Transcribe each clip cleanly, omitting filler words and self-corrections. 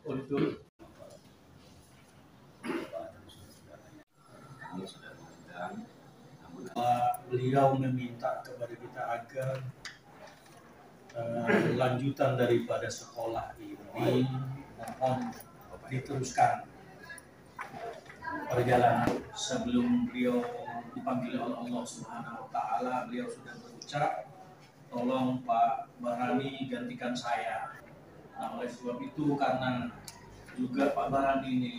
untuk beliau meminta kepada kita agar lanjutan daripada sekolah ini mohon diteruskan perjalanan. Sebelum beliau dipanggil oleh Allah Subhanahu wa Ta'ala, beliau sudah berucap, tolong Pak Barani gantikan saya. Nah, oleh sebab itu, karena juga Pak Barani ini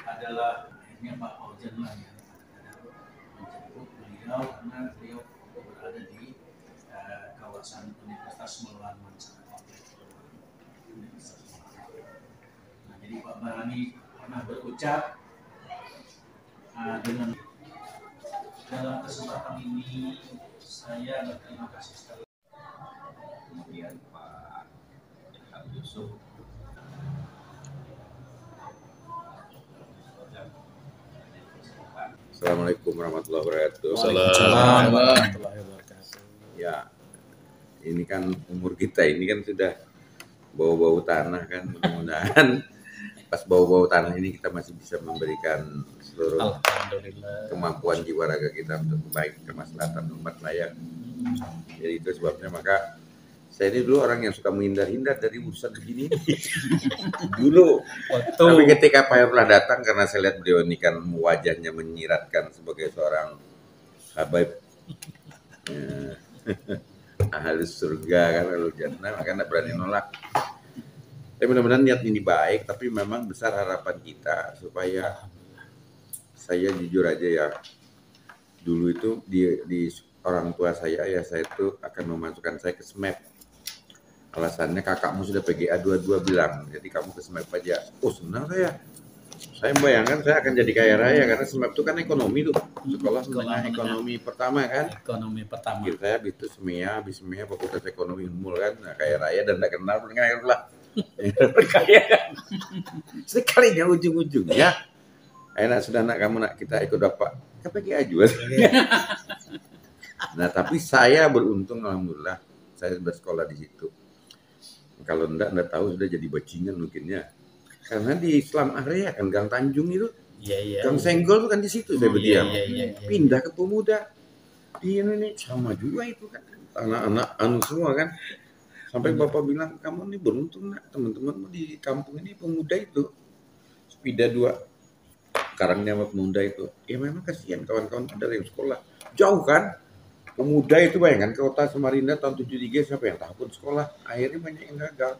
adalah akhirnya Pak Ojan lah yang menjemput beliau, karena beliau berada di kawasan Universitas Melawan Mansara. Nah, jadi Pak Barani pernah berucap dengan dalam kesempatan ini saya berterima kasih sekali. Kemudian Pak Yusuf, Assalamualaikum warahmatullahi wabarakatuh. Waalaikumsalam warahmatullahi wabarakatuh. Ya, ini kan umur kita ini kan sudah bau-bau tanah kan, mudah-mudahan pas bau-bau tanah ini kita masih bisa memberikan seluruh kemampuan jiwa raga kita untuk baik kemaslahatan umat layak. Jadi itu sebabnya maka saya ini dulu orang yang suka menghindar-hindar dari urusan begini. Dulu. Tapi ketika Pak Herlah datang, karena saya lihat beliau ini kan wajahnya menyiratkan sebagai seorang habaib ahli surga kan, ahli jannah, maka tidak berani nolak. Tapi mudah-mudahan niat ini baik, tapi memang besar harapan kita supaya saya jujur aja ya, dulu itu di orang tua saya, ayah saya itu akan memasukkan saya ke SMAP. Alasannya kakakmu sudah PGA 22 bilang, jadi kamu ke SMAP aja. Oh senang saya. Saya membayangkan saya akan jadi kaya raya karena SMAP itu kan ekonomi tuh, sekolah menengah ekonomi pertama kan. Ekonomi pertama. Gitu, saya habis SMEA Fakultas Ekonomi Unmul kan, nah, kaya raya dan tidak kenal dengan lah. Berkaya kan. Sekalinya ujung-ujungnya, enak sudah nak kamu nak kita ikut bapak, KPGA juga. Nah tapi saya beruntung alhamdulillah, saya bersekolah di situ. Kalau enggak tahu sudah jadi bajingan mungkinnya. Karena di Islam area kan Gang Tanjung itu, Gang Senggol itu kan di situ saya berdiam. Pindah ke Pemuda. Di ini sama juga itu kan, anak-anak anu semua kan. Sampai bapak bilang, kamu ini beruntung nak, teman-teman di kampung ini Pemuda itu. Sepeda 2, Karangnya sama Pemuda itu. Ya memang kasihan kawan-kawan ada yang sekolah. Jauh kan? Pemuda itu bayangkan ke kota Samarinda tahun 73 siapa yang tahun sekolah. Akhirnya banyak yang gagal.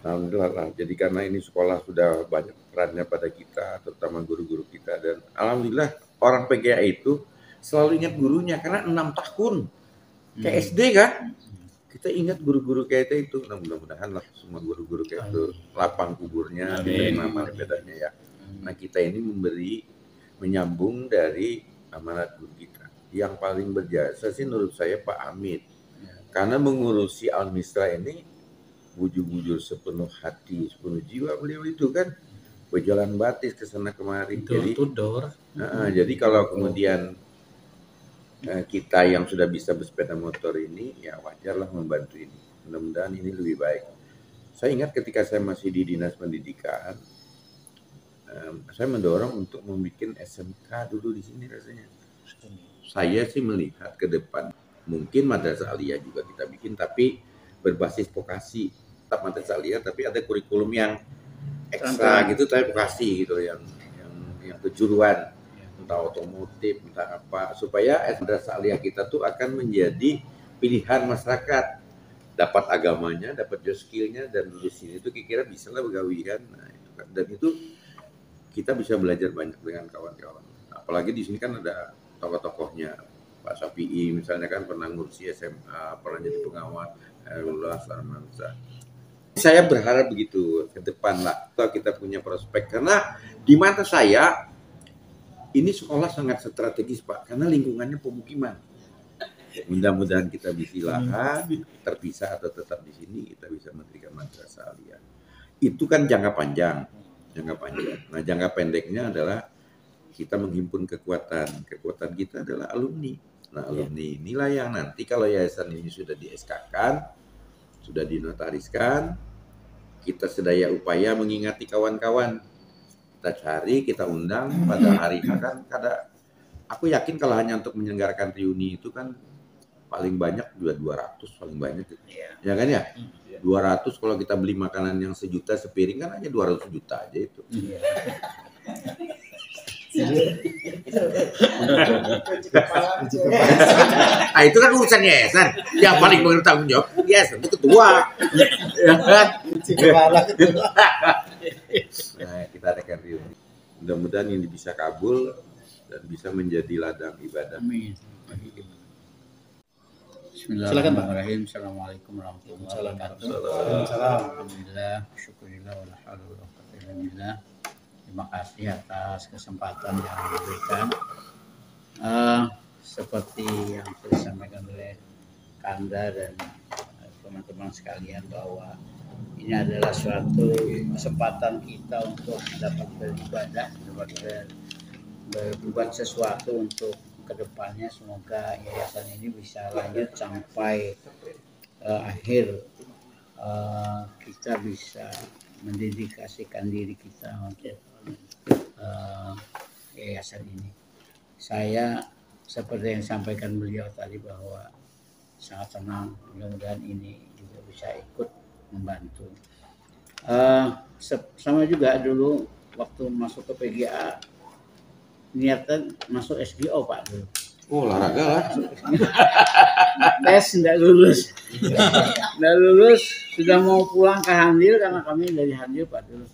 Alhamdulillah lah. Jadi karena ini sekolah sudah banyak perannya pada kita, terutama guru-guru kita. Dan alhamdulillah orang PGA itu selalu ingat gurunya karena 6 tahun. Kayak SD kan? Kita ingat guru-guru kayak itu. Nah, mudah-mudahan lah semua guru-guru kayak itu lapang kuburnya, diterima amal ibadahnya ya. Nah kita ini menyambung dari amanat guru kita. Yang paling berjasa sih menurut saya Pak Hamid. Karena mengurusi Al-Misra ini bujur-bujur sepenuh hati, sepenuh jiwa beliau itu kan. Berjalan batis ke sana kemari. Jadi kalau kemudian kita yang sudah bisa bersepeda motor ini, ya wajarlah membantu ini. Mudah-mudahan ini lebih baik. Saya ingat ketika saya masih di Dinas Pendidikan, saya mendorong untuk membuat SMK dulu di sini rasanya. Saya sih melihat ke depan, mungkin madrasah aliyah juga kita bikin, tapi berbasis vokasi. Tetap madrasah aliyah, tapi ada kurikulum yang ekstra gitu, tapi vokasi gitu, yang kejuruan. Entah otomotif, entah apa, supaya madrasah aliyah kita tuh akan menjadi pilihan masyarakat, dapat agamanya, dapat job skillnya, dan di sini tuh kira-kira bisa lah begawi kan. Nah, itu kan. Dan itu kita bisa belajar banyak dengan kawan-kawan. Apalagi di sini kan ada tokoh-tokohnya, Pak Syafi'i misalnya kan pernah ngurusi SMA, pernah jadi pengawas, Herullah Sarmansa. Saya berharap begitu ke depan lah, kalau kita punya prospek, karena di mata saya ini sekolah sangat strategis Pak, karena lingkungannya pemukiman. Mudah-mudahan kita bisa lahan terpisah atau tetap di sini, kita bisa mendirikan madrasah aliyah. Itu kan jangka panjang. Nah jangka pendeknya adalah kita menghimpun kekuatan. Kekuatan kita adalah alumni. Nah alumni inilah yang nanti kalau yayasan ini sudah di SK-kan, sudah dinotariskan, kita sedaya upaya mengingati kawan-kawan. Kita cari, kita undang pada hari kan aku yakin kalau hanya untuk menyelenggarakan reuni itu kan paling banyak juga 200 paling banyak gitu. Ya kan ya? 200 kalau kita beli makanan yang sejuta sepiring kan hanya 200 juta aja itu. Nah, itu kan urusan yayasan. Yang paling bertanggung jawab yayasan itu ketua. Nah, kita adakan reuni. Mudah-mudahan ini bisa kabul dan bisa menjadi ladang ibadah. Amin. Bismillahirrahmanirrahim. Assalamualaikum warahmatullahi wabarakatuh. Alhamdulillah, syukurillah, walhamdulillah. Terima kasih atas kesempatan yang diberikan. Seperti yang disampaikan oleh Kanda dan teman-teman sekalian bahwa ini adalah suatu kesempatan kita untuk dapat beribadah, dapat berbuat sesuatu untuk kedepannya. Semoga yayasan ini bisa lanjut sampai akhir kita bisa mendedikasikan diri kita untuk yayasan ini. Saya seperti yang disampaikan beliau tadi bahwa sangat senang, mudah-mudahan ini juga bisa ikut membantu. Sama juga dulu waktu masuk ke PGA niatan masuk SGO Pak dulu. Oh, olahraga lah. Tes nggak lulus. Nggak lulus, sudah mau pulang ke Handil karena kami dari Handil Pak dulu.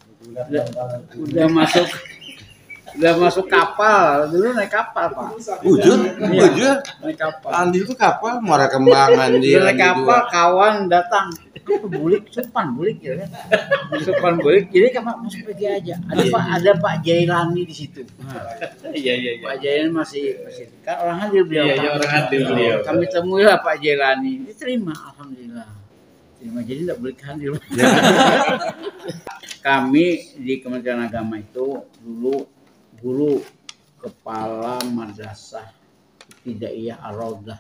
Udah masuk kapal, dulu naik kapal Pak. Ujur? Naik kapal. Andil itu kapal, Muara Kembangan dia. Naik kapal, kawan datang. Bulik, Supan bulik ya kan. Supan bulik, jadi kan masuk pergi aja. Ada Pak Jailani di situ. Iya. Pak Jailani masih kan orang Handil beliau. Iya, orang Handil beliau. Kami temui lah Pak Jailani, diterima, alhamdulillah. Terima, jadi tidak boleh Handil. Kami di Kementerian Agama itu dulu guru kepala madrasah Ibtidaiyah Ar-Raudah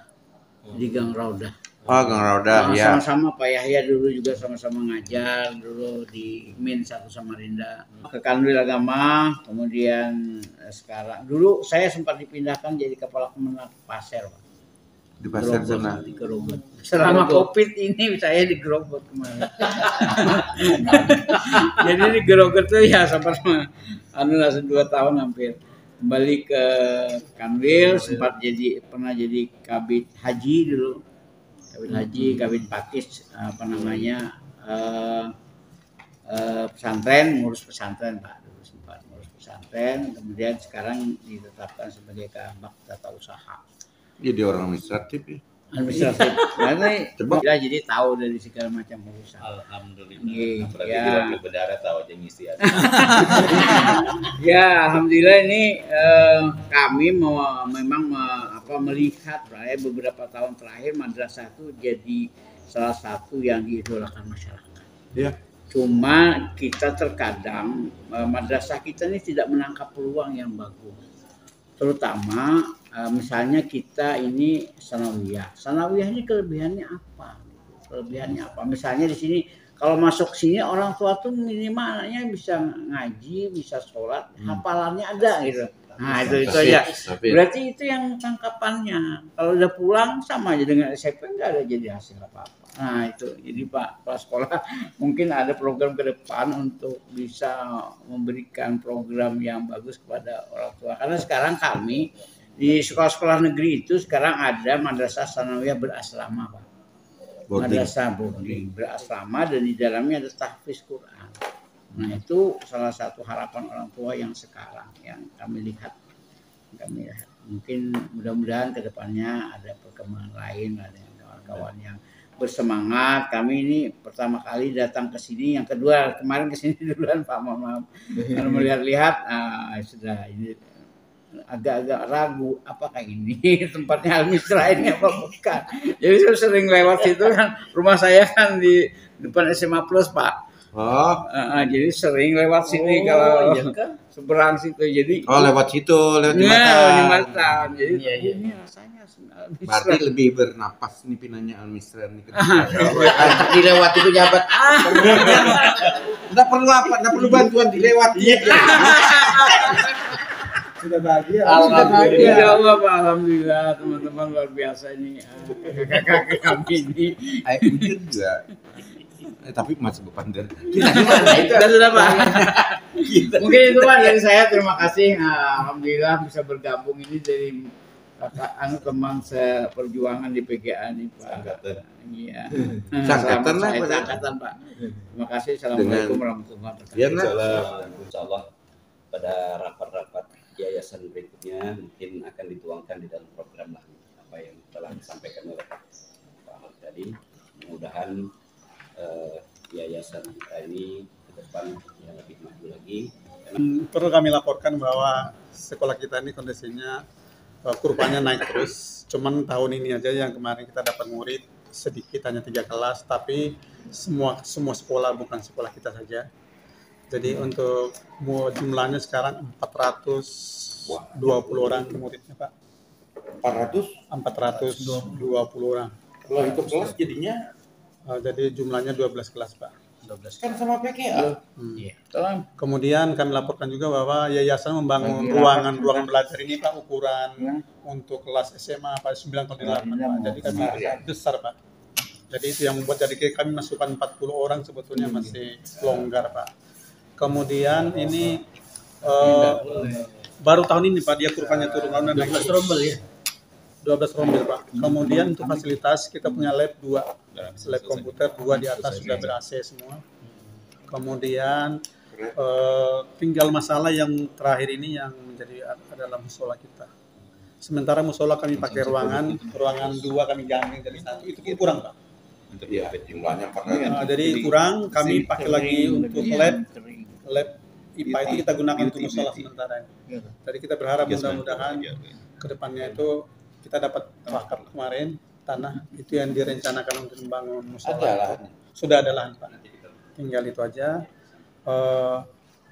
di Gang Raudah. Oh, Gang Raudah, ya. Sama-sama Pak Yahya dulu juga sama-sama ngajar dulu di Min 1 Samarinda. Ke Kanwil Agama, kemudian sekarang dulu saya sempat dipindahkan jadi kepala Kemenak Pasir, Pak. Di pasar sana. Di Gerobak. Selama Covid ini saya di Gerobak kemarin. Jadi di Gerobak tuh ya sempat 2 tahun hampir. Kembali ke Kanwil, sempat pernah jadi kabid haji dulu. Kabid haji, kabid pakis, pesantren, ngurus pesantren Pak. Dulu sempat ngurus pesantren, kemudian sekarang ditetapkan sebagai kabak tata usaha. Jadi orang administratif ya. Administratif. Nah, coba jadi tahu dari segala macam urusan. Alhamdulillah. Apalagi di wakil bendara tahu aja ngisi aja. Ya, alhamdulillah ini kami memang melihat beberapa tahun terakhir madrasah itu jadi salah satu yang diidolakan masyarakat. Iya. Cuma kita terkadang madrasah kita ini tidak menangkap peluang yang bagus. Terutama misalnya kita ini sanawiyah. Sanawiyah ini kelebihannya apa? Misalnya di sini kalau masuk sini orang tua tuh minimal anaknya bisa ngaji, bisa sholat, hafalannya ada gitu. Nah itu aja. Berarti itu yang tangkapannya. Kalau udah pulang sama aja dengan SMP nggak ada jadi hasil apa-apa. Nah itu, jadi Pak Kepala Sekolah mungkin ada program ke depan untuk bisa memberikan program yang bagus kepada orang tua. Karena sekarang kami di sekolah-sekolah negeri itu sekarang ada madrasah sanawiyah berasrama Pak. Madrasah boarding berasrama dan di dalamnya ada tahfiz Quran. Nah itu salah satu harapan orang tua yang sekarang yang kami lihat. Mungkin mudah-mudahan ke depannya ada perkembangan lain, ada kawan-kawan yang bersemangat. Kami ini pertama kali datang ke sini, yang kedua kemarin ke sini duluan Pak, mohon maaf. Kalau melihat-lihat sudah ini agak-agak ragu apakah ini tempatnya Al-Misra ini apa bukan. Jadi saya sering lewat situ kan, rumah saya kan di depan SMA Plus Pak. Oh, Jadi sering lewat sini kalau seberang situ. Jadi lewat situ, lewat jembatan. Jadi ini rasanya berarti lebih bernapas nih pinanya Al-Misra nih. Dilewat itu jabat. Enggak perlu apa, enggak perlu bantuan dilewati. Sudah bahagia. Alhamdulillah, Pak. Alhamdulillah, teman-teman luar biasa ini. Kakak kami ini. Mungkin juga. Tapi masih bepander. Sudah Pak. Mungkin itu Pak dari saya. Terima kasih. Alhamdulillah bisa bergabung ini dari teman seperjuangan di PGA nih Pak. Angkatan. Iya. Angkatan lah. Angkatan Pak. Terima kasih. Assalamualaikum warahmatullahi wabarakatuh. Insyaallah pada rapat-rapat yayasan berikutnya mungkin akan dituangkan di dalam program lah apa yang telah disampaikan oleh Pak Ahmad tadi. Mudah-mudahan yayasan kita ini ke depan yang lebih maju lagi. Perlu kami laporkan bahwa sekolah kita ini kondisinya kurvanya naik terus. Cuman tahun ini aja yang kemarin kita dapat murid sedikit, hanya 3 kelas, tapi semua sekolah, bukan sekolah kita saja. Jadi untuk jumlahnya sekarang 420 orang muridnya Pak. 420 orang. Kalau itu kelas jadinya Jadi jumlahnya 12 kelas Pak. 12 kan sama PKA. Kemudian kami laporkan juga bahwa yayasan membangun ruangan belajar ini Pak, ukuran untuk kelas SMA Pak 9 kali 8 Pak. Jadi kami besar Pak. Jadi itu yang membuat jadi kami masukkan 40 orang sebetulnya masih longgar Pak. Kemudian ini baru tahun ini Pak dia kurvanya turun, 12 rombel ya. 12 rombel Pak. Kemudian untuk fasilitas kita punya lab 2, lab komputer 2 di atas sudah ber-AC semua. Kemudian tinggal masalah yang terakhir ini yang menjadi adalah musola kita. Sementara musola kami pakai ruangan 2 kami gandeng jadi 1, itu kurang Pak. Untuk jumlahnya 400. Jadi kurang, kami pakai lagi untuk lab IPA itu kita gunakan untuk musola sementara ini. Jadi kita berharap mudah-mudahan ke depannya itu kita dapat wakaf kemarin tanah itu yang direncanakan untuk membangun musola. Sudah ada lahan Pak. Tinggal itu aja.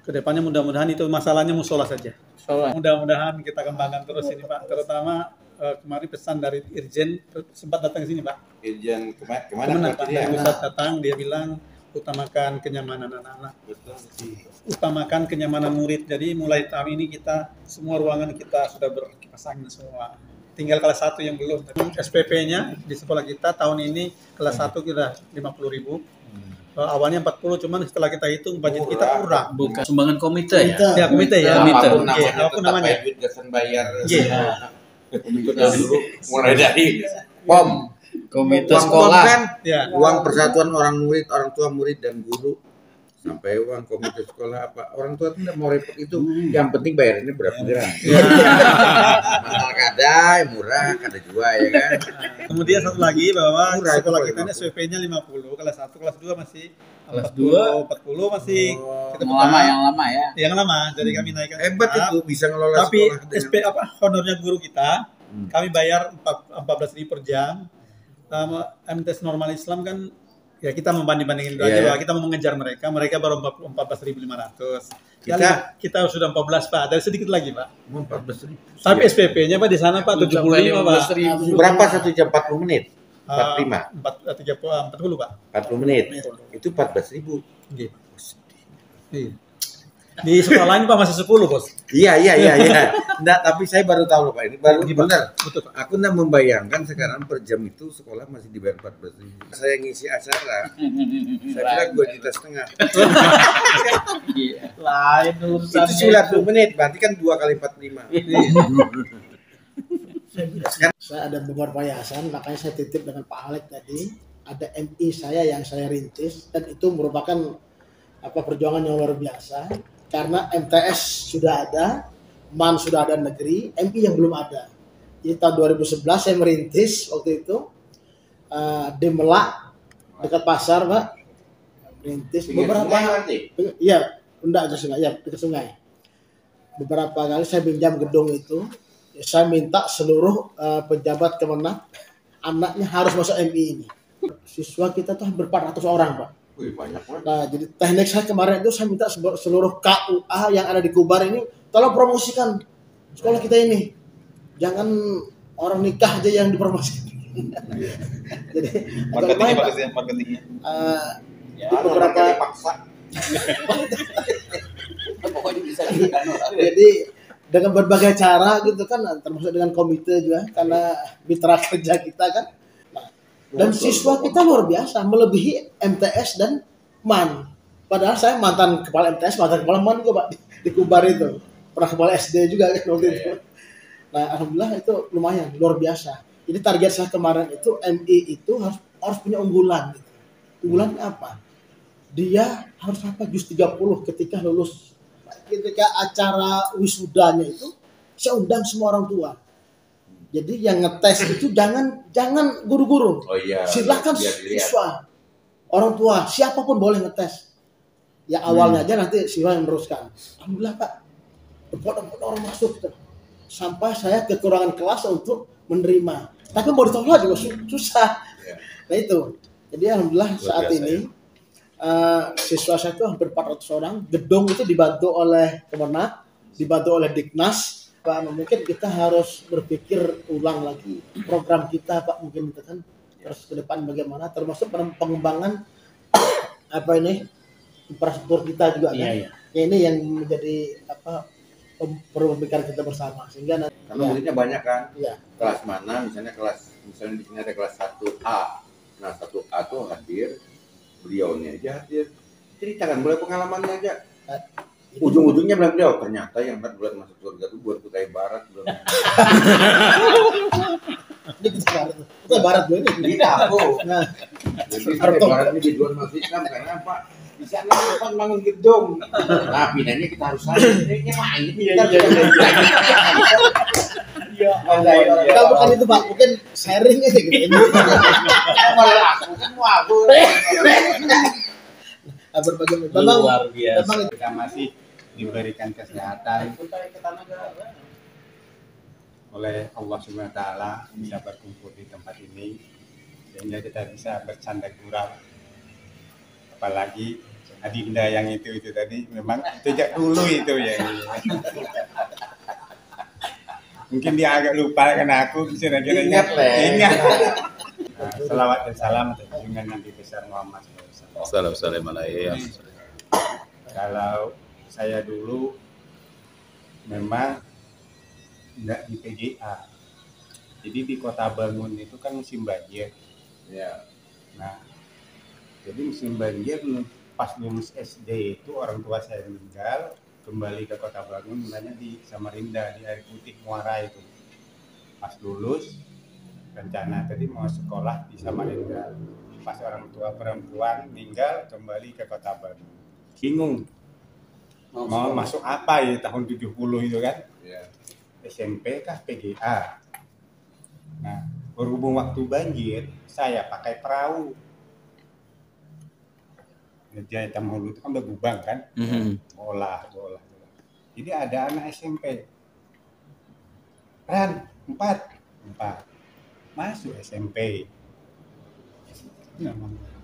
Kedepannya mudah-mudahan itu masalahnya musola saja. Mudah-mudahan kita kembangkan terus ini Pak. Terutama kemarin pesan dari Irjen sempat datang ke sini Pak. Irjen kemana Pak? Dari pusat datang dia bilang utamakan kenyamanan anak-anak. Utamakan kenyamanan murid. Jadi mulai tahun ini kita semua ruangan kita sudah berkipas angin semua. Tinggal kelas 1 yang belum. SPP-nya di sekolah kita tahun ini kelas 1 kita 50.000. Awalnya 40, cuman setelah kita hitung budget kita kurang. Bukan sumbangan komite ya? Ya, komite ya. Apapun namanya. Duit gasan bayar. Dulu mulai dari POM, komite sekolah, kan? Uang persatuan orang murid, orang tua murid dan guru. Sampai uang komite sekolah apa orang tua tidak mau repot itu, yang penting bayarnya berapa dirham. Mahal kadai, murah kada juga ya kan. Kemudian satu lagi bahwa sekolah kita ini SPP-nya 50, kelas 1, kelas 2 masih kelas 40 masih kita yang lama ya. Yang lama, jadi kami naikkan. Hebat itu bisa ngelola tapi sekolah. SP honornya guru kita, kami bayar 14.000 per jam. MTS normal Islam kan ya kita membanding-bandingin aja, kita mau mengejar mereka baru 14.500. Kita sudah 14 Pak, ada sedikit lagi Pak. 14.000. Tapi SPP-nya Pak di sana Pak 75 Pak. Berapa 1 jam 40 menit? 45. 40 Pak. 40 menit. Itu 14.000. Iya. Di sekolah lain Pak masih 10 Bos. Iya. Enggak, tapi saya baru tahu loh Pak, ini baru benar. Betul Pak. Aku enggak membayangkan sekarang per jam itu sekolah masih dibayar 14.000. Saya ngisi acara. Saya kira 2,5 juta. Lain urusan. Itu 90 menit, berarti kan 2 kali 45. Saya ada beberapa yayasan, makanya saya titip dengan Pak Alek tadi. Ada MI saya yang saya rintis dan itu merupakan perjuangan yang luar biasa. Karena MTS sudah ada, MAN sudah ada negeri, MI yang belum ada. Jadi tahun 2011 saya merintis waktu itu di Melak dekat pasar Pak, merintis beberapa iya enggak ke sungai, ya ke sungai. Beberapa kali saya pinjam gedung itu, saya minta seluruh pejabat Kemenak anaknya harus masuk MI ini. Siswa kita tuh hampir 400 orang Pak. Wih, banyak banget. Nah, jadi teknik saya kemarin itu saya minta seluruh KUA yang ada di Kubar ini tolong promosikan sekolah kita ini. Jangan orang nikah aja yang dipromosikan. Jadi Marketingnya bagus ya, marketingnya. Di beberapa paksa. Pokoknya bisa dikan. jadi dengan berbagai cara gitu kan, termasuk dengan komite juga karena mitra kerja kita kan. Nah, dan siswa kita luar biasa, melebihi MTS dan MAN. Padahal saya mantan kepala MTS, mantan kepala MAN juga Pak di Kubar itu. Pernah kepala SD juga kan waktu itu. Nah, alhamdulillah itu lumayan luar biasa. Jadi target saya kemarin itu MI itu harus punya unggulan gitu. Unggulan apa? Dia harus apa? Jus 30 ketika lulus. Ketika acara wisudanya itu saya undang semua orang tua. Jadi yang ngetes itu jangan guru-guru. Oh iya. Silakan siswa, orang tua, siapapun boleh ngetes. Ya awalnya aja nanti siswa yang meneruskan. Alhamdulillah Pak, beberapa orang masuk gitu. Sampai saya kekurangan kelas untuk menerima. Tapi mau ditolak juga susah. Nah itu. Jadi alhamdulillah saat ini siswa saya itu hampir 400 orang. Gedung itu dibantu oleh Kemenak, dibantu oleh Diknas. Pak, mungkin kita harus berpikir ulang lagi program kita Pak, mungkin itu kan terus ke depan bagaimana, termasuk pengembangan apa ini infrastruktur kita juga kan. Ya, ini yang menjadi apa perlu pemikiran kita bersama sehingga nanti, karena muridnya banyak kan. Iya. Kelas mana misalnya di sini ada kelas 1A. Nah, 1A tuh hadir, beliaunya aja hadir. Ceritakan boleh pengalamannya aja. Ujung-ujungnya bilang beliau, ternyata yang buat masuk surga itu buat Kutai Barat belum. Ini kita barat dulu ini. Tidak aku. Nah, Jadi Kutai Barat ini dijual masuk Islam karena apa? Di sana depan bangun gedung. Nah, pindahnya kita harus ada. Ini main. Iya. Enggak bukan itu Pak, mungkin sharing aja gitu. Malah aku kan wabu. Berbagai Luar biasa. memang Kita masih diberikan kesehatan oleh Allah Subhanahu wa taala bisa berkumpul di tempat ini sehingga kita bisa bercanda gurau. Apalagi Adinda yang itu tadi memang sejak dulu itu ya. Mungkin dia agak lupa karena aku kira-kira ingat. Nah, selawat dan salam atas junjungan Nabi besar Muhammad SAW. Kalau saya dulu memang enggak di PGA. Jadi di Kota Bangun itu kan musim banjir. Ya. Nah, jadi musim banjir pas lulus SD itu orang tua saya meninggal, kembali ke Kota Bangun, mulanya di Samarinda, di Air Putih Muara itu. Pas lulus, rencana tadi mau sekolah di Samarinda. Pas orang tua perempuan meninggal, kembali ke Kota Bangun. Bingung. Mau masuk apa ya tahun 70 itu kan? Ya. SMP kah PGA? Nah, berhubung waktu banjir, saya pakai perahu. Ngerjain Tamhulu itu kan bergubang kan? Bola. Jadi ada anak SMP. Ran, 4. Masuk SMP.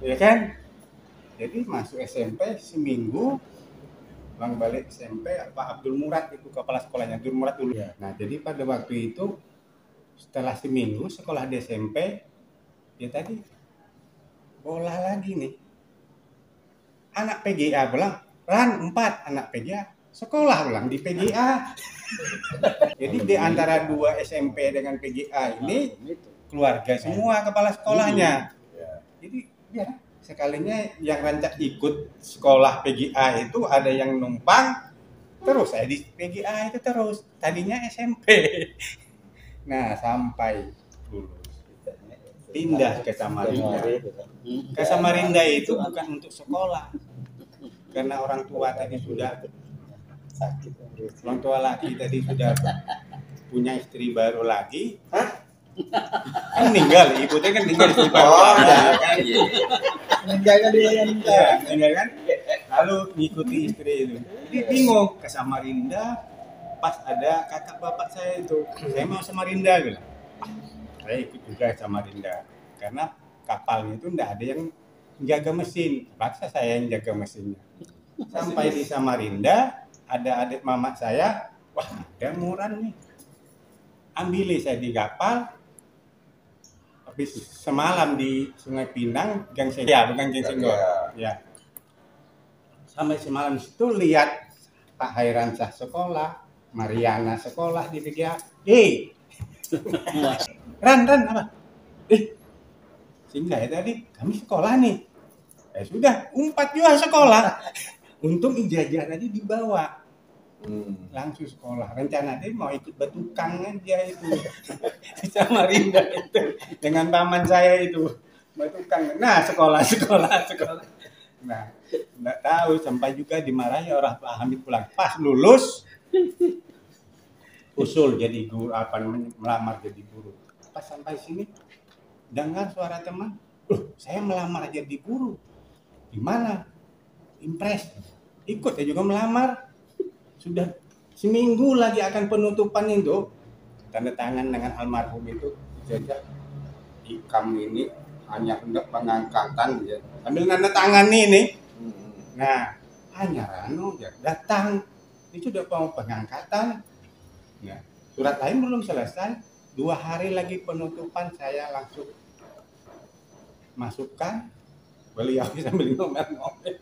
Ya kan? Jadi masuk SMP seminggu, pulang balik SMP, Pak Abdul Murad itu kepala sekolahnya, Abdul Murad dulu. Ya. Nah, jadi pada waktu itu setelah seminggu sekolah di SMP, dia tadi bola lagi nih. Anak PGA pulang, Ran 4 anak PGA, sekolah ulang di PGA. Jadi di antara dua SMP dengan PGA ini keluarga semua kepala sekolahnya. Jadi ya sekalinya yang rancak ikut sekolah PGA itu ada yang numpang, terus saya di PGA itu terus. Tadinya SMP. Nah sampai lulus pindah ke Samarinda. Ke Samarinda itu bukan untuk sekolah, karena orang tua tadi sudah sakit. Orang tua laki tadi sudah punya istri baru lagi. Kan meninggal, ibunya kan meninggal istri baru lagi. Meninggalnya dia yang meninggal kan. Lalu ngikuti istri itu. Jadi bingung ke Samarinda. Pas ada kakak bapak saya itu, saya mau Samarinda bilang. Saya ikut juga Samarinda karena kapalnya itu enggak ada yang jaga mesin, paksa saya yang jaga mesinnya. Sampai di Samarinda ada adik mama saya, wah ada muran nih, ambil saya di kapal. Habis semalam di Sungai Pinang, Gang Senggol, ya bukan Gang Senggol, ya. Sampai semalam situ lihat Pak Hairansah sekolah, Mariana sekolah di PGA. Ran apa? Singgah ya tadi, kami sekolah nih. Sudah, umpat juga sekolah. Untung ijazah tadi dibawa. Langsung sekolah. Rencana dia mau ikut batukang aja itu. Di Samarinda itu. Dengan paman saya itu. Batukang. Nah, sekolah. Nah, nggak tahu sampai juga dimarahi orang Pak Hamid pulang. Pas lulus, usul jadi guru, melamar jadi guru. Pas sampai sini, dengar suara teman, saya melamar jadi guru. Di mana? Impres. Ikut ya juga melamar. Sudah seminggu lagi akan penutupan itu. Tanda tangan dengan almarhum itu. Jajak. Kamu ini hanya hendak pengangkatan. Ya. Ambil tanda tangan ini. Nah, hanya Rano ya datang. Itu sudah mau pengangkatan. Nah, surat lain belum selesai. 2 hari lagi penutupan saya langsung masukkan. Beliau sambil ngomel-ngomel.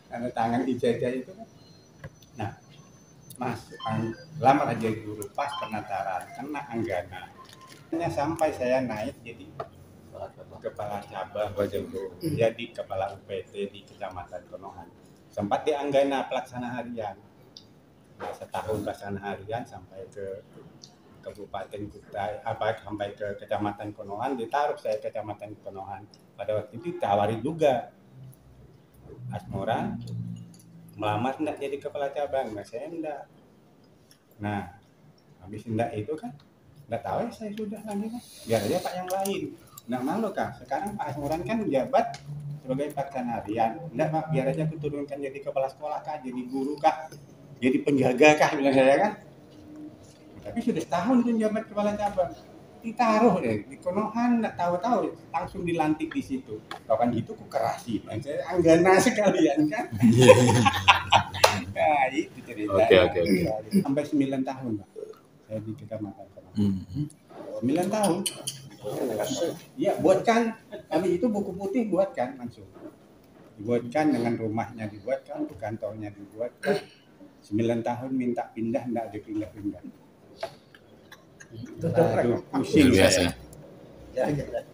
Tanda tangan ijazah itu kan. Nah, lamar aja guru pas penataran kena Anggana. Hanya sampai saya naik jadi kepala cabang, jadi kepala UPT di Kecamatan Konohan. Sempat di Anggana pelaksana harian. Nah, setahun pelaksana harian sampai ke Kabupaten Kutai, sampai ke Kecamatan Konohan, ditaruh saya Kecamatan Konohan. Pada waktu itu tawari juga Asmora melamar enggak jadi kepala cabang, nah saya enggak. Nah, habis enggak itu kan enggak tahu ya saya sudah lagi kan. Biar aja Pak yang lain. Enggak malu Kak. Sekarang Pak Asmoran kan menjabat sebagai pelaksana harian. Enggak Pak, biar aja aku turunkan jadi kepala sekolah Kak, jadi guru Kak, jadi penjaga Kak bilang saya kan. Tapi sudah setahun itu jabat kepala cabang. Ditaruh deh di Konohan, enggak tahu-tahu langsung dilantik di situ. Kalau kan gitu aku kerasin. Saya Anggana sekalian kan. Nah, itu cerita. Oke. Sampai 9 tahun Pak. Saya di Kecamatan Konohan. 9 tahun. Iya, buatkan. Kami itu buku putih buatkan langsung. Dibuatkan dengan rumahnya dibuatkan, kantornya dibuatkan. 9 tahun minta pindah enggak dipindah-pindah. Aduh, pusing biasa.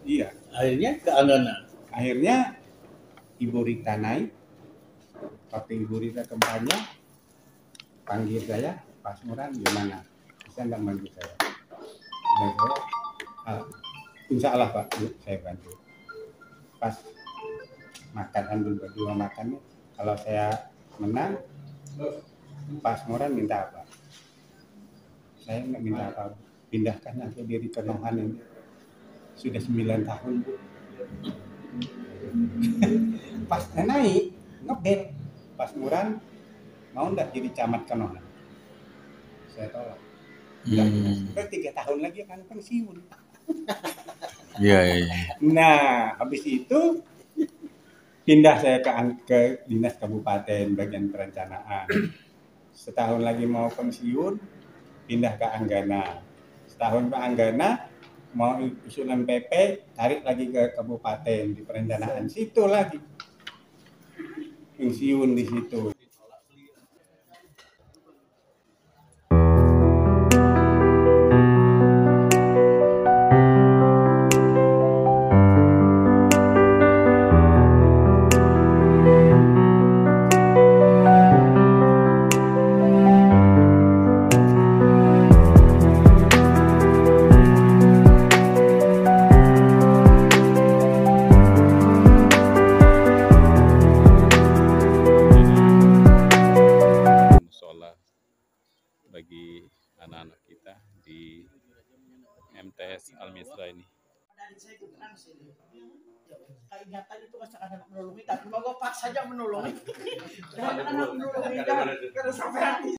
Iya. Akhirnya ke Anggana. Akhirnya Ibu Rita naik. Waktu Ibu Rita kampanye, panggil saya, Pak Asmoran gimana? Bisa nggak bantu saya? Dan saya, insya Allah Pak, saya bantu. Pas makan, ambil berdua makannya, kalau saya menang, Pak Asmoran minta apa? Saya nggak minta apa. Pindahkan aku diri ke Konohan ini. Sudah 9 tahun, Bu. Pas naik, ngebel. Pas Muran, mau enggak jadi camat Konohan? Saya tolak. Udah 3 tahun lagi akan pensiun. Iya. Nah, habis itu pindah saya ke Dinas Kabupaten bagian perencanaan. Setahun lagi mau pensiun, pindah ke Anggana. Setahun ke Anggana, mau usulan PP, tarik lagi ke kabupaten di perencanaan situ lagi. Pensiun di situ. Bagi anak-anak kita di MTS Al-Misra ini. Keingatan itu kadang-kadang menolongi, tapi mau gue paksa aja menolongi. Kadang-kadang menolongi, karena sampai hati.